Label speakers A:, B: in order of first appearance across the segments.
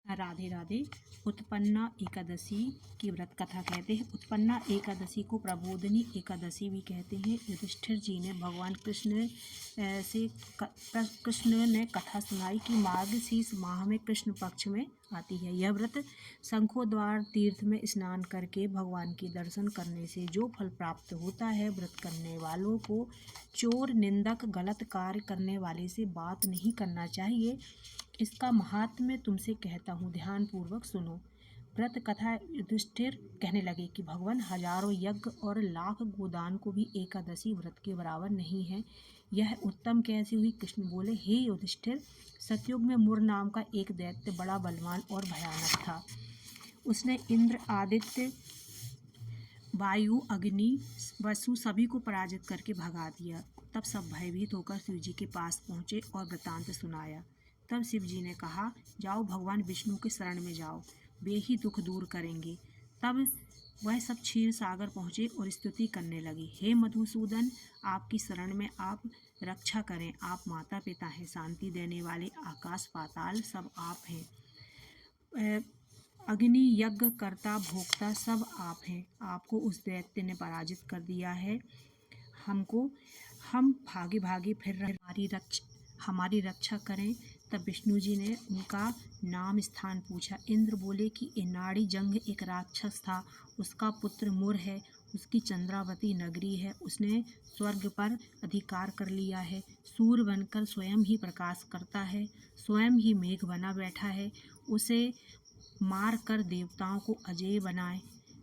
A: राधे राधे। उत्पन्ना एकादशी की व्रत कथा कहते हैं। उत्पन्ना एकादशी को प्रबोधिनी एकादशी भी कहते हैं। युधिष्ठिर जी ने भगवान कृष्ण ने कथा सुनाई कि मार्गशीर्ष माह में कृष्ण पक्ष में आती है। यह व्रत शंखोद्वार तीर्थ में स्नान करके भगवान के दर्शन करने से जो फल प्राप्त होता है, व्रत करने वालों को चोर, निंदक, गलत कार्य करने वाले से बात नहीं करना चाहिए। इसका महात्म्य तुमसे कहता हूँ, ध्यान पूर्वक सुनो। व्रत कथा। युधिष्ठिर कहने लगे कि भगवान हजारों यज्ञ और लाख गोदान को भी एकादशी व्रत के बराबर नहीं है। यह उत्तम कैसी हुई? कृष्ण बोले, हे युधिष्ठिर, सतयुग में मुर नाम का एक दैत्य बड़ा बलवान और भयानक था। उसने इंद्र, आदित्य, वायु, अग्नि, वसु सभी को पराजित करके भगा दिया। तब सब भयभीत होकर शिव जी के पास पहुँचे और वृतांत सुनाया। तब शिव जी ने कहा, जाओ भगवान विष्णु के शरण में जाओ, वे ही दुख दूर करेंगे। तब वह सब क्षीर सागर पहुँचे और स्तुति करने लगे। हे मधुसूदन, आपकी शरण में आप रक्षा करें। आप माता पिता हैं, शांति देने वाले, आकाश पाताल सब आप हैं। अग्नि, यज्ञ करता, भोक्ता सब आप हैं। आपको उस दैत्य ने पराजित कर दिया है। हम भागे भागे फिर रहे, हमारी रक्षा करें। तब विष्णु जी ने उनका नाम स्थान पूछा। इंद्र बोले कि इनाड़ी जंग एक राक्षस था, उसका पुत्र मुर है, उसकी चंद्रावती नगरी है, उसने स्वर्ग पर अधिकार कर लिया है। सूर्य बनकर स्वयं ही प्रकाश करता है, स्वयं ही मेघ बना बैठा है। उसे मार कर देवताओं को अजेय बनाए।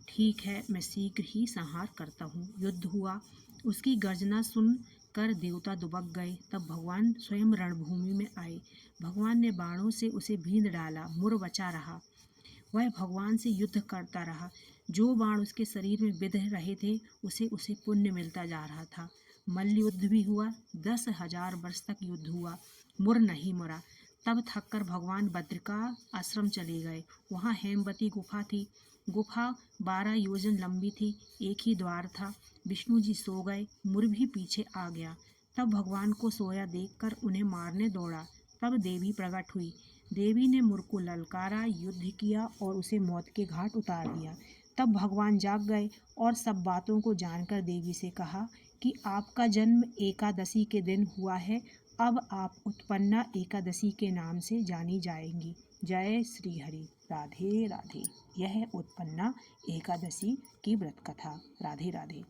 A: ठीक है, मैं शीघ्र ही संहार करता हूँ। युद्ध हुआ। उसकी गर्जना सुन कर देवता दुबक गए। तब भगवान स्वयं रणभूमि में आए। भगवान ने बाणों से उसे बींध डाला। मुर बचा रहा। वह भगवान से युद्ध करता रहा। जो बाण उसके शरीर में बिध रहे थे, उसे पुण्य मिलता जा रहा था। मल्ल युद्ध भी हुआ। 10,000 वर्ष तक युद्ध हुआ। मुर नहीं मरा। तब थककर भगवान बद्रिका आश्रम चले गए। वहाँ हेमवती गुफा थी। गुफा 12 योजन लंबी थी। एक ही द्वार था। विष्णु जी सो गए। मुर भी पीछे आ गया। तब भगवान को सोया देखकर उन्हें मारने दौड़ा। तब देवी प्रकट हुई। देवी ने मुर को ललकारा, युद्ध किया और उसे मौत के घाट उतार दिया। तब भगवान जाग गए और सब बातों को जानकर देवी से कहा कि आपका जन्म एकादशी के दिन हुआ है। अब आप उत्पन्ना एकादशी के नाम से जानी जाएंगी। जय श्री हरि। राधे राधे। यह है उत्पन्ना एकादशी की व्रत कथा। राधे राधे।